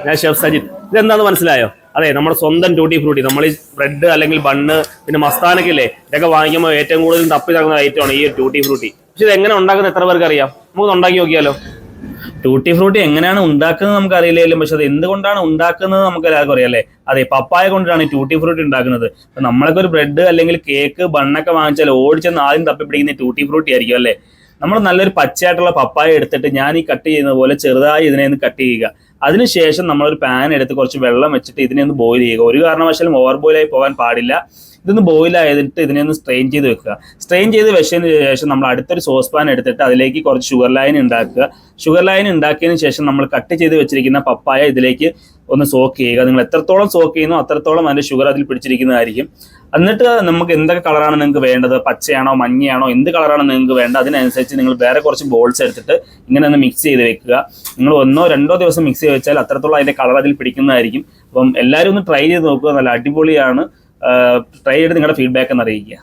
ഞാൻ ഷെഫ് സജിത്. ഇതെന്താന്ന് മനസ്സിലായോ? അതെ, നമ്മുടെ സ്വന്തം ടൂട്ടി ഫ്രൂട്ടി. നമ്മൾ ഈ ബ്രെഡ് അല്ലെങ്കിൽ ബണ്ണ് പിന്നെ മസ്താനൊക്കെ ഇല്ലേ, ഇതൊക്കെ വാങ്ങിക്കുമ്പോൾ ഏറ്റവും കൂടുതൽ തപ്പി നടക്കുന്ന ഐറ്റമാണ് ഈ ടൂട്ടി ഫ്രൂട്ടി. പക്ഷെ ഇത് എങ്ങനെ ഉണ്ടാക്കുന്ന എത്ര പേർക്ക് അറിയാം? നമുക്ക് ഉണ്ടാക്കി നോക്കിയാലോ? ടൂട്ടി ഫ്രൂട്ടി എങ്ങനെയാണ് ഉണ്ടാക്കുന്നത് നമുക്ക് അറിയില്ലെങ്കിലും, പക്ഷെ അത് എന്തുകൊണ്ടാണ് ഉണ്ടാക്കുന്നത് നമുക്ക് എല്ലാവർക്കും അറിയാം അല്ലേ? അതെ, പപ്പായ കൊണ്ടാണ് ഈ ടൂട്ടി ഫ്രൂട്ടി ഉണ്ടാക്കുന്നത്. അപ്പൊ നമ്മളൊക്കെ ഒരു ബ്രെഡ് അല്ലെങ്കിൽ കേക്ക് ബണ്ണൊക്കെ വാങ്ങിച്ചാൽ ഓടിച്ചെന്ന് ആദ്യം തപ്പിപ്പിടിക്കുന്ന ഈ ടൂട്ടി ഫ്രൂട്ടി ആയിരിക്കും അല്ലേ? നമ്മൾ നല്ലൊരു പച്ചയായിട്ടുള്ള പപ്പായ എടുത്തിട്ട് ഞാൻ ഈ കട്ട് ചെയ്യുന്ന പോലെ ചെറുതായി ഇതിനെ ഒന്ന് കട്ട് ചെയ്യുക. അതിനുശേഷം നമ്മളൊരു പാൻ എടുത്ത് കുറച്ച് വെള്ളം വെച്ചിട്ട് ഇതിനെ ഒന്ന് ബോയിൽ ചെയ്യുക. ഒരു കാരണവശാലും ഓവർ ബോയിലായി പോകാൻ പാടില്ല. ഇതൊന്ന് ബോയിൽ ആയിട്ട് ഇതിനെ ഒന്ന് സ്ട്രെയിൻ ചെയ്ത് വെക്കുക. സ്ട്രെയിൻ ചെയ്ത് വെച്ചതിന് ശേഷം നമ്മൾ അടുത്തൊരു സോസ് പാൻ എടുത്തിട്ട് അതിലേക്ക് കുറച്ച് ഷുഗർ ലൈൻ ഉണ്ടാക്കുക. ഷുഗർ ലൈൻ ഉണ്ടാക്കിയതിന് ശേഷം നമ്മൾ കട്ട് ചെയ്ത് വെച്ചിരിക്കുന്ന പപ്പായ ഇതിലേക്ക് ഒന്ന് സോക്ക് ചെയ്യുക. നിങ്ങൾ എത്രത്തോളം സോക്ക് ചെയ്യുന്നോ അത്രത്തോളം അതിൻ്റെ ഷുഗർ അതിൽ പിടിച്ചിരിക്കുന്നതായിരിക്കും. എന്നിട്ട് നമുക്ക് എന്തൊക്കെ കളറാണ് നിങ്ങൾക്ക് വേണ്ടത്, പച്ചയാണോ മഞ്ഞയാണോ എന്ത് കളറാണ് നിങ്ങൾക്ക് വേണ്ടത്, അതിനനുസരിച്ച് നിങ്ങൾ വേറെ കുറച്ച് ബോൾസ് എടുത്തിട്ട് ഇങ്ങനെ ഒന്ന് മിക്സ് ചെയ്ത് വെക്കുക. നിങ്ങൾ 1-2 ദിവസം മിക്സ് ചെയ്ത് വെച്ചാൽ അത്രത്തോളം അതിൻ്റെ കളർ അതിൽ പിടിക്കുന്നതായിരിക്കും. അപ്പം എല്ലാവരും ഒന്ന് ട്രൈ ചെയ്ത് നോക്കുക. നല്ല അടിപൊളിയാണ്. ട്രൈ ചെയ്ത് നിങ്ങളുടെ ഫീഡ്ബാക്ക് ഒന്ന് അറിയിക്കുക.